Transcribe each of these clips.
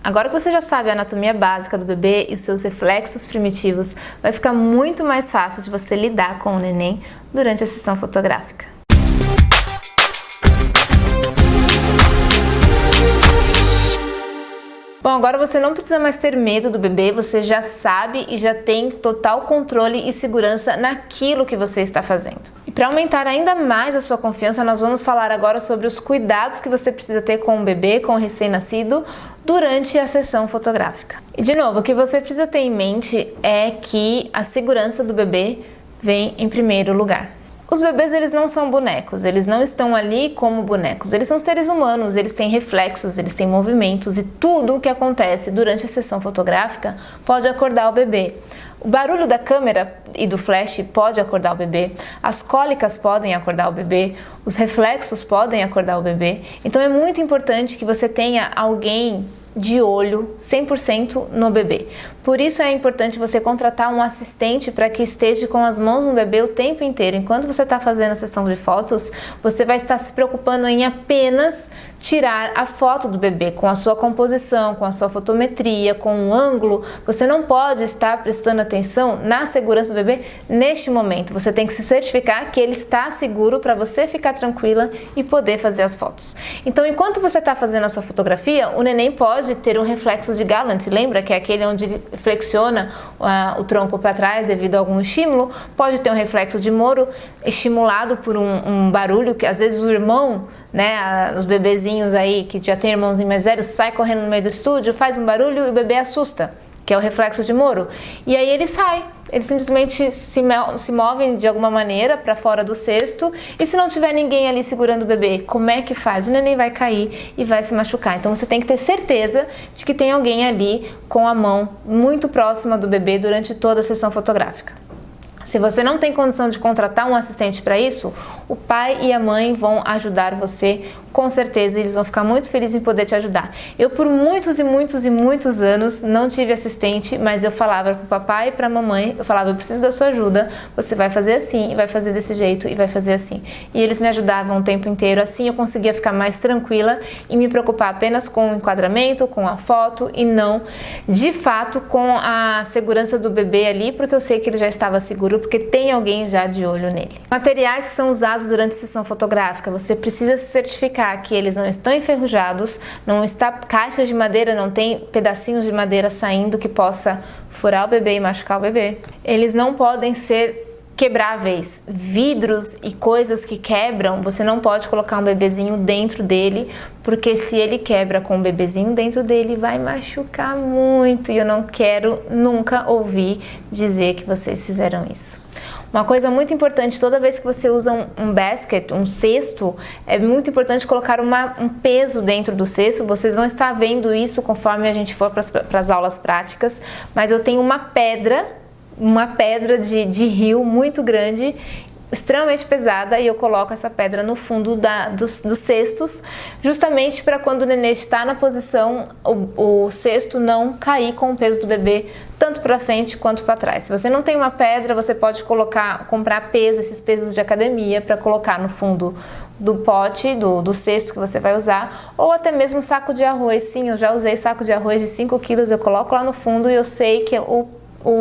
Agora que você já sabe a anatomia básica do bebê e os seus reflexos primitivos, vai ficar muito mais fácil de você lidar com o neném durante a sessão fotográfica. Bom, agora você não precisa mais ter medo do bebê, você já sabe e já tem total controle e segurança naquilo que você está fazendo. E para aumentar ainda mais a sua confiança, nós vamos falar agora sobre os cuidados que você precisa ter com o bebê, com o recém-nascido, durante a sessão fotográfica. E de novo, o que você precisa ter em mente é que a segurança do bebê vem em primeiro lugar. Os bebês, eles não são bonecos, eles não estão ali como bonecos, eles são seres humanos, eles têm reflexos, eles têm movimentos e tudo o que acontece durante a sessão fotográfica pode acordar o bebê. O barulho da câmera e do flash pode acordar o bebê, as cólicas podem acordar o bebê, os reflexos podem acordar o bebê, então é muito importante que você tenha alguém de olho 100% no bebê. Por isso é importante você contratar um assistente para que esteja com as mãos no bebê o tempo inteiro. Enquanto você está fazendo a sessão de fotos, você vai estar se preocupando em apenas tirar a foto do bebê com a sua composição, com a sua fotometria, com o ângulo. Você não pode estar prestando atenção na segurança do bebê neste momento. Você tem que se certificar que ele está seguro para você ficar tranquila e poder fazer as fotos. Então, enquanto você está fazendo a sua fotografia, o neném pode ter um reflexo de Gallant, lembra que é aquele onde ele flexiona o tronco para trás devido a algum estímulo, pode ter um reflexo de Moro estimulado por um barulho que às vezes o irmão, né, os bebezinhos aí que já tem irmãozinho mais velho, sai correndo no meio do estúdio, faz um barulho e o bebê assusta, que é o reflexo de Moro, e aí ele sai. Eles simplesmente se movem de alguma maneira para fora do cesto, e se não tiver ninguém ali segurando o bebê, como é que faz? O neném vai cair e vai se machucar. Então você tem que ter certeza de que tem alguém ali com a mão muito próxima do bebê durante toda a sessão fotográfica. Se você não tem condição de contratar um assistente para isso, o pai e a mãe vão ajudar você, com certeza, eles vão ficar muito felizes em poder te ajudar. Eu, por muitos e muitos e muitos anos, não tive assistente, mas eu falava para o papai e para a mamãe, eu falava, eu preciso da sua ajuda, você vai fazer assim, e vai fazer desse jeito, e vai fazer assim. E eles me ajudavam o tempo inteiro, assim eu conseguia ficar mais tranquila e me preocupar apenas com o enquadramento, com a foto, e não, de fato, com a segurança do bebê ali, porque eu sei que ele já estava seguro, porque tem alguém já de olho nele. Materiais que são usados durante a sessão fotográfica, você precisa se certificar que eles não estão enferrujados, não está caixas de madeira, não tem pedacinhos de madeira saindo que possa furar o bebê e machucar o bebê. Eles não podem ser quebráveis, vidros e coisas que quebram, você não pode colocar um bebezinho dentro dele, porque se ele quebra com um bebezinho dentro dele, vai machucar muito, e eu não quero nunca ouvir dizer que vocês fizeram isso. Uma coisa muito importante, toda vez que você usa um basket, um cesto, é muito importante colocar um peso dentro do cesto. Vocês vão estar vendo isso conforme a gente for para as aulas práticas, mas eu tenho uma pedra de rio muito grande, extremamente pesada, e eu coloco essa pedra no fundo dos cestos, justamente para quando o nenê está na posição, o cesto não cair com o peso do bebê, tanto para frente quanto para trás. Se você não tem uma pedra, você pode comprar esses pesos de academia para colocar no fundo do pote, do cesto que você vai usar, ou até mesmo saco de arroz. Sim, eu já usei saco de arroz de 5 quilos, eu coloco lá no fundo e eu sei que o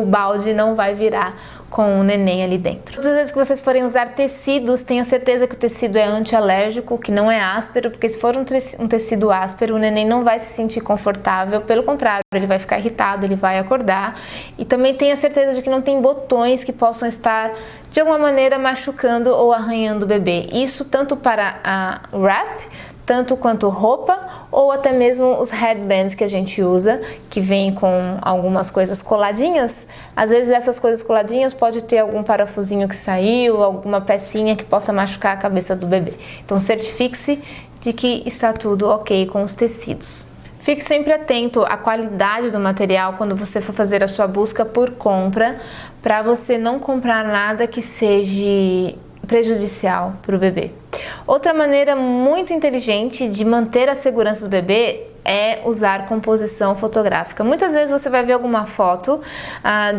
balde não vai virar com o neném ali dentro. Todas as vezes que vocês forem usar tecidos, tenha certeza que o tecido é antialérgico, que não é áspero, porque se for um tecido áspero, o neném não vai se sentir confortável, pelo contrário, ele vai ficar irritado, ele vai acordar. E também tenha certeza de que não tem botões que possam estar de alguma maneira machucando ou arranhando o bebê. Isso tanto para a wrap, tanto quanto roupa, ou até mesmo os headbands que a gente usa, que vem com algumas coisas coladinhas. Às vezes essas coisas coladinhas pode ter algum parafusinho que saiu, alguma pecinha que possa machucar a cabeça do bebê. Então certifique-se de que está tudo ok com os tecidos. Fique sempre atento à qualidade do material quando você for fazer a sua busca por compra, para você não comprar nada que seja prejudicial para o bebê. Outra maneira muito inteligente de manter a segurança do bebê é usar composição fotográfica. Muitas vezes você vai ver alguma foto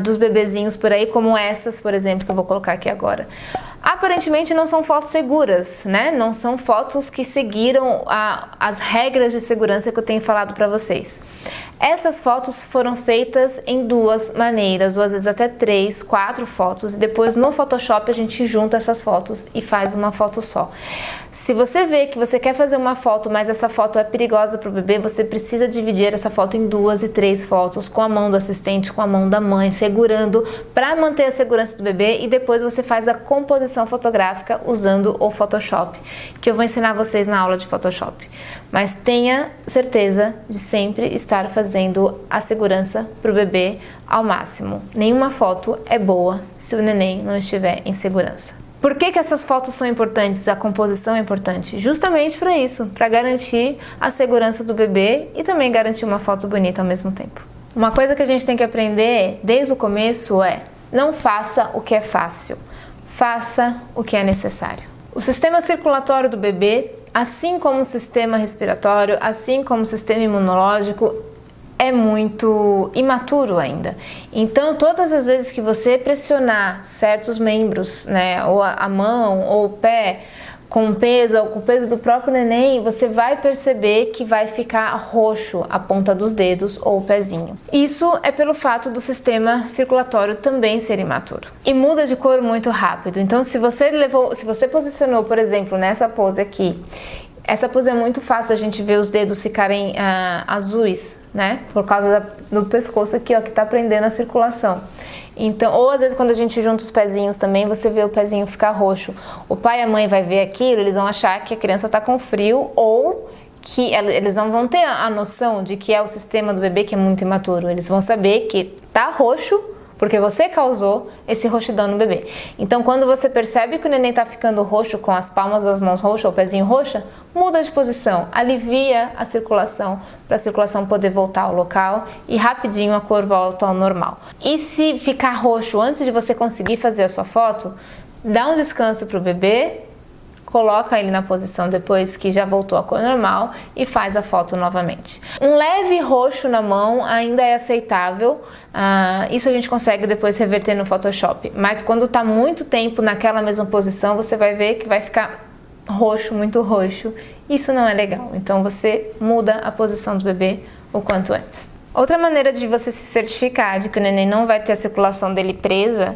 dos bebezinhos por aí, como essas, por exemplo, que eu vou colocar aqui agora. Aparentemente não são fotos seguras, né? Não são fotos que seguiram as regras de segurança que eu tenho falado para vocês. Essas fotos foram feitas em 2 maneiras, ou às vezes até 3, 4 fotos, e depois no Photoshop a gente junta essas fotos e faz uma foto só. Se você vê que você quer fazer uma foto, mas essa foto é perigosa para o bebê, você precisa dividir essa foto em 2 e 3 fotos, com a mão do assistente, com a mão da mãe, segurando, para manter a segurança do bebê, e depois você faz a composição fotográfica usando o Photoshop, que eu vou ensinar vocês na aula de Photoshop. Mas tenha certeza de sempre estar fazendo a segurança para o bebê ao máximo. Nenhuma foto é boa se o neném não estiver em segurança. Por que essas fotos são importantes? A composição é importante? Justamente para isso, para garantir a segurança do bebê e também garantir uma foto bonita ao mesmo tempo. Uma coisa que a gente tem que aprender desde o começo é: não faça o que é fácil, faça o que é necessário. O sistema circulatório do bebê, assim como o sistema respiratório, assim como o sistema imunológico, é muito imaturo ainda. Então, todas as vezes que você pressionar certos membros, né, ou a mão ou o pé com peso, ou com o peso do próprio neném, você vai perceber que vai ficar roxo a ponta dos dedos ou o pezinho. Isso é pelo fato do sistema circulatório também ser imaturo. E muda de cor muito rápido. Então, se você posicionou, por exemplo, nessa pose aqui, essa pose é muito fácil a gente ver os dedos ficarem azuis, né? Por causa do pescoço aqui, ó, que tá prendendo a circulação. Então, ou às vezes quando a gente junta os pezinhos também, você vê o pezinho ficar roxo. O pai e a mãe vai ver aquilo, eles vão achar que a criança tá com frio, ou que eles não vão ter a noção de que é o sistema do bebê que é muito imaturo. Eles vão saber que tá roxo porque você causou esse roxidão no bebê. Então, quando você percebe que o neném tá ficando roxo, com as palmas das mãos roxas ou o pezinho roxa, muda de posição, alivia a circulação, para a circulação poder voltar ao local e rapidinho a cor volta ao normal. E se ficar roxo antes de você conseguir fazer a sua foto, dá um descanso pro bebê, coloca ele na posição depois que já voltou à cor normal e faz a foto novamente. Um leve roxo na mão ainda é aceitável, isso a gente consegue depois reverter no Photoshop, mas quando está muito tempo naquela mesma posição, você vai ver que vai ficar roxo, muito roxo. Isso não é legal, então você muda a posição do bebê o quanto antes. Outra maneira de você se certificar de que o neném não vai ter a circulação dele presa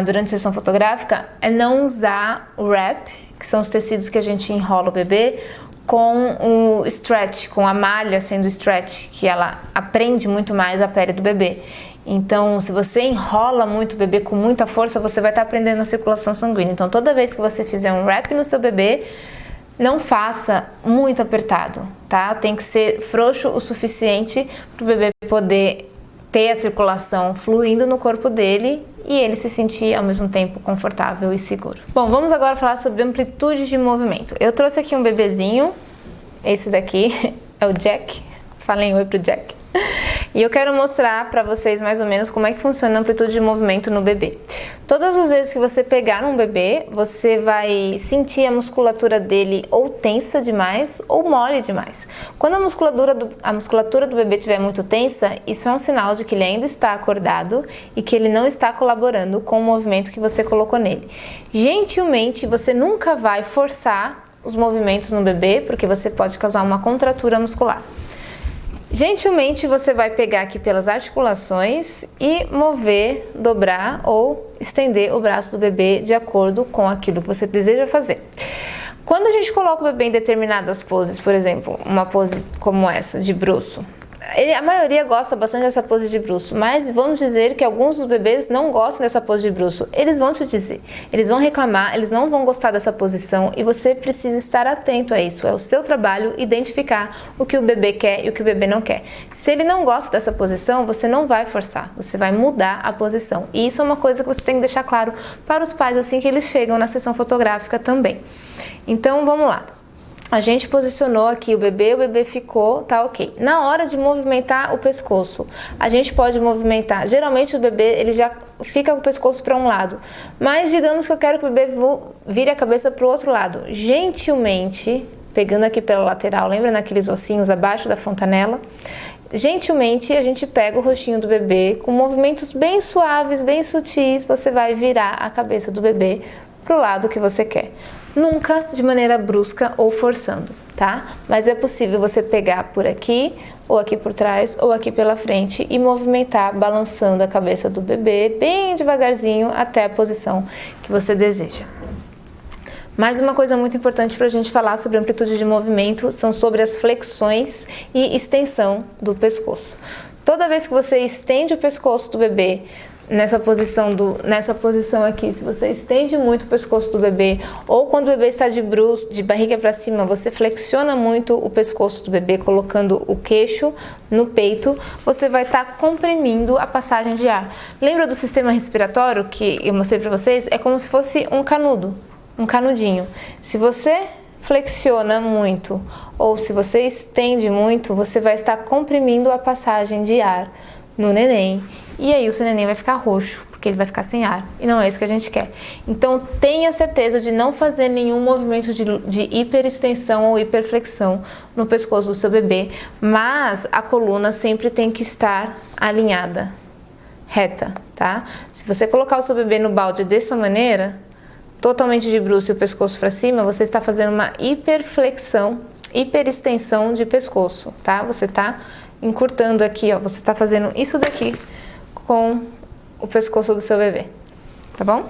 durante a sessão fotográfica é não usar o wrap, que são os tecidos que a gente enrola o bebê, com o stretch, com a malha sendo stretch, que ela aprende muito mais a pele do bebê. Então, se você enrola muito o bebê com muita força, você vai estar prendendo a circulação sanguínea. Então, toda vez que você fizer um wrap no seu bebê, não faça muito apertado, tá? Tem que ser frouxo o suficiente para o bebê poder ter a circulação fluindo no corpo dele e ele se sentir ao mesmo tempo confortável e seguro. Bom, vamos agora falar sobre amplitude de movimento. Eu trouxe aqui um bebezinho, esse daqui é o Jack, falem oi pro Jack. E eu quero mostrar para vocês mais ou menos como é que funciona a amplitude de movimento no bebê. Todas as vezes que você pegar um bebê, você vai sentir a musculatura dele ou tensa demais ou mole demais. Quando a musculatura do bebê estiver muito tensa, isso é um sinal de que ele ainda está acordado e que ele não está colaborando com o movimento que você colocou nele. Gentilmente, você nunca vai forçar os movimentos no bebê, porque você pode causar uma contratura muscular. Gentilmente você vai pegar aqui pelas articulações e mover, dobrar ou estender o braço do bebê de acordo com aquilo que você deseja fazer. Quando a gente coloca o bebê em determinadas poses, por exemplo, uma pose como essa, de bruço, a maioria gosta bastante dessa pose de bruço, mas vamos dizer que alguns dos bebês não gostam dessa pose de bruço. Eles vão te dizer, eles vão reclamar, eles não vão gostar dessa posição e você precisa estar atento a isso. É o seu trabalho identificar o que o bebê quer e o que o bebê não quer. Se ele não gosta dessa posição, você não vai forçar, você vai mudar a posição. E isso é uma coisa que você tem que deixar claro para os pais assim que eles chegam na sessão fotográfica também. Então vamos lá. A gente posicionou aqui o bebê ficou, tá ok. Na hora de movimentar o pescoço, a gente pode movimentar. Geralmente o bebê, ele já fica com o pescoço para um lado. Mas digamos que eu quero que o bebê vire a cabeça para o outro lado. Gentilmente, pegando aqui pela lateral, lembra naqueles ossinhos abaixo da fontanela? Gentilmente, a gente pega o rostinho do bebê, com movimentos bem suaves, bem sutis, você vai virar a cabeça do bebê pro lado que você quer. Nunca de maneira brusca ou forçando, tá? Mas é possível você pegar por aqui, ou aqui por trás, ou aqui pela frente e movimentar, balançando a cabeça do bebê bem devagarzinho até a posição que você deseja. Mais uma coisa muito importante para a gente falar sobre amplitude de movimento são sobre as flexões e extensão do pescoço. Toda vez que você estende o pescoço do bebê nessa posição aqui, se você estende muito o pescoço do bebê, ou quando o bebê está de barriga para cima, você flexiona muito o pescoço do bebê, colocando o queixo no peito, você vai estar comprimindo a passagem de ar. Lembra do sistema respiratório que eu mostrei para vocês? É como se fosse um canudo. Um canudinho. Se você flexiona muito ou se você estende muito, você vai estar comprimindo a passagem de ar no neném. E aí o seu neném vai ficar roxo, porque ele vai ficar sem ar. E não é isso que a gente quer. Então tenha certeza de não fazer nenhum movimento de hiperextensão ou hiperflexão no pescoço do seu bebê. Mas a coluna sempre tem que estar alinhada, reta, tá? Se você colocar o seu bebê no balde dessa maneira, totalmente de bruços e o pescoço para cima, você está fazendo uma hiperflexão, hiperextensão de pescoço, tá? Você está encurtando aqui, ó, você está fazendo isso daqui com o pescoço do seu bebê, tá bom?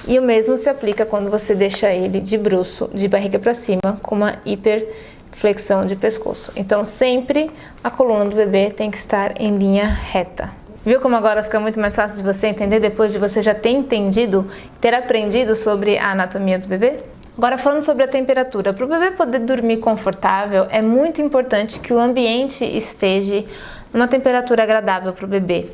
E o mesmo se aplica quando você deixa ele de bruço, de barriga para cima, com uma hiperflexão de pescoço. Então, sempre a coluna do bebê tem que estar em linha reta. Viu como agora fica muito mais fácil de você entender depois de você já ter entendido, ter aprendido sobre a anatomia do bebê? Agora falando sobre a temperatura, para o bebê poder dormir confortável, é muito importante que o ambiente esteja numa temperatura agradável para o bebê.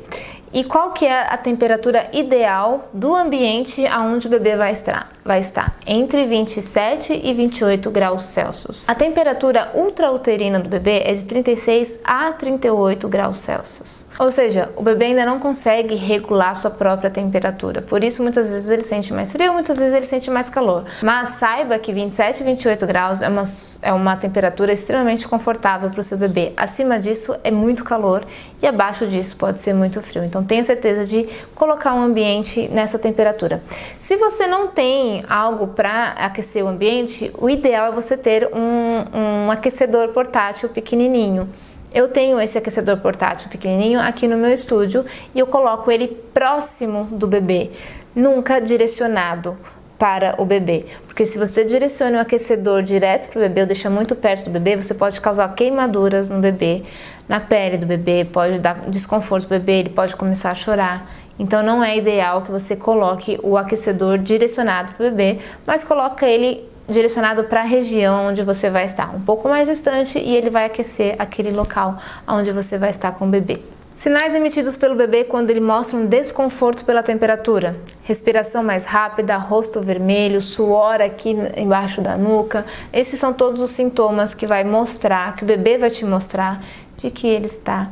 E qual que é a temperatura ideal do ambiente onde o bebê vai estar? Vai estar entre 27 e 28 graus Celsius. A temperatura ultrauterina do bebê é de 36 a 38 graus Celsius. Ou seja, o bebê ainda não consegue regular sua própria temperatura. Por isso, muitas vezes ele sente mais frio, muitas vezes ele sente mais calor. Mas saiba que 27 e 28 graus é uma temperatura extremamente confortável para o seu bebê. Acima disso é muito calor e abaixo disso pode ser muito frio. Então tenha certeza de colocar um ambiente nessa temperatura. Se você não tem algo para aquecer o ambiente, o ideal é você ter um aquecedor portátil pequenininho. Eu tenho esse aquecedor portátil pequenininho aqui no meu estúdio e eu coloco ele próximo do bebê, nunca direcionado para o bebê, porque se você direciona o aquecedor direto para o bebê ou deixa muito perto do bebê, você pode causar queimaduras no bebê, na pele do bebê, pode dar desconforto pro bebê, ele pode começar a chorar. Então não é ideal que você coloque o aquecedor direcionado para o bebê, mas coloca ele direcionado para a região onde você vai estar, um pouco mais distante, e ele vai aquecer aquele local onde você vai estar com o bebê. Sinais emitidos pelo bebê quando ele mostra um desconforto pela temperatura: respiração mais rápida, rosto vermelho, suor aqui embaixo da nuca. Esses são todos os sintomas que vai mostrar, que o bebê vai te mostrar de que ele está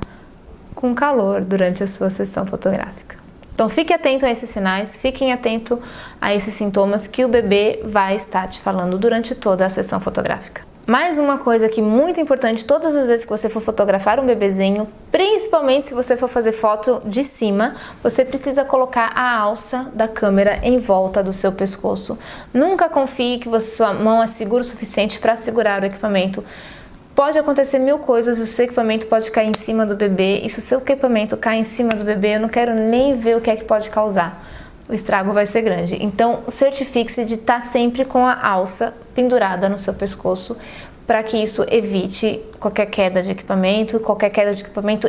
com calor durante a sua sessão fotográfica. Então fique atento a esses sinais, fiquem atento a esses sintomas que o bebê vai estar te falando durante toda a sessão fotográfica. Mais uma coisa que é muito importante, todas as vezes que você for fotografar um bebezinho, principalmente se você for fazer foto de cima, você precisa colocar a alça da câmera em volta do seu pescoço. Nunca confie que sua mão é segura o suficiente para segurar o equipamento. Pode acontecer mil coisas, o seu equipamento pode cair em cima do bebê, e se o seu equipamento cair em cima do bebê, eu não quero nem ver o que é que pode causar. O estrago vai ser grande. Então, certifique-se de estar sempre com a alça pendurada no seu pescoço, para que isso evite qualquer queda de equipamento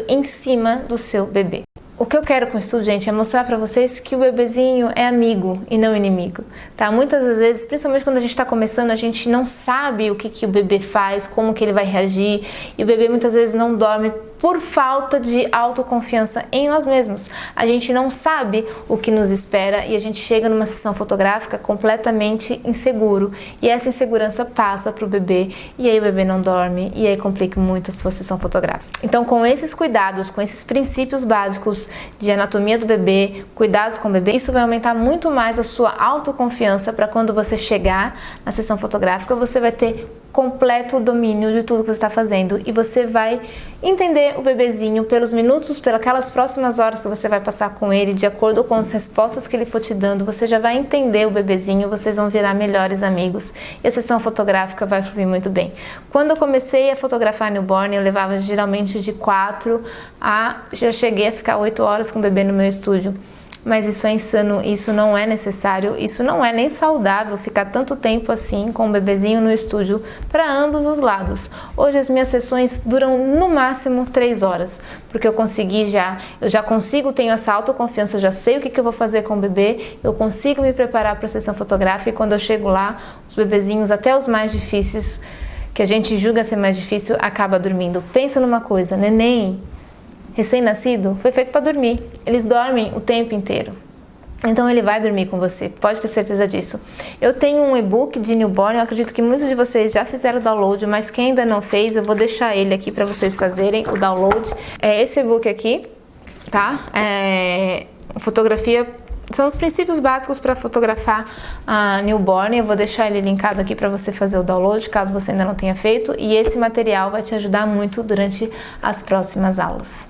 em cima do seu bebê. O que eu quero com isso tudo, gente, é mostrar pra vocês que o bebezinho é amigo e não inimigo, tá? Muitas das vezes, principalmente quando a gente tá começando, a gente não sabe o que o bebê faz, como que ele vai reagir, e o bebê muitas vezes não dorme por falta de autoconfiança em nós mesmos. A gente não sabe o que nos espera e a gente chega numa sessão fotográfica completamente inseguro, e essa insegurança passa pro bebê, e aí o bebê não dorme, e aí complica muito a sua sessão fotográfica. Então, com esses cuidados, com esses princípios básicos de anatomia do bebê, cuidados com o bebê, isso vai aumentar muito mais a sua autoconfiança para quando você chegar na sessão fotográfica, você vai ter completo domínio de tudo que você está fazendo e você vai entender o bebezinho pelos minutos, pelas próximas horas que você vai passar com ele, de acordo com as respostas que ele for te dando, você já vai entender o bebezinho, vocês vão virar melhores amigos e a sessão fotográfica vai fluir muito bem. Quando eu comecei a fotografar newborn, eu levava geralmente de 4 a... já cheguei a ficar 8 horas com o bebê no meu estúdio. Mas isso é insano, isso não é necessário, isso não é nem saudável ficar tanto tempo assim com o bebezinho no estúdio para ambos os lados. Hoje as minhas sessões duram no máximo 3 horas, porque eu já consigo, tenho essa autoconfiança, eu já sei o que eu vou fazer com o bebê, eu consigo me preparar para a sessão fotográfica e quando eu chego lá, os bebezinhos, até os mais difíceis, que a gente julga ser mais difícil, acaba dormindo. Pensa numa coisa, neném recém-nascido foi feito para dormir. Eles dormem o tempo inteiro. Então ele vai dormir com você, pode ter certeza disso. Eu tenho um e-book de newborn, eu acredito que muitos de vocês já fizeram o download, mas quem ainda não fez, eu vou deixar ele aqui para vocês fazerem o download. É esse e-book aqui, tá? Fotografia, são os princípios básicos para fotografar a newborn. Eu vou deixar ele linkado aqui para você fazer o download, caso você ainda não tenha feito. E esse material vai te ajudar muito durante as próximas aulas.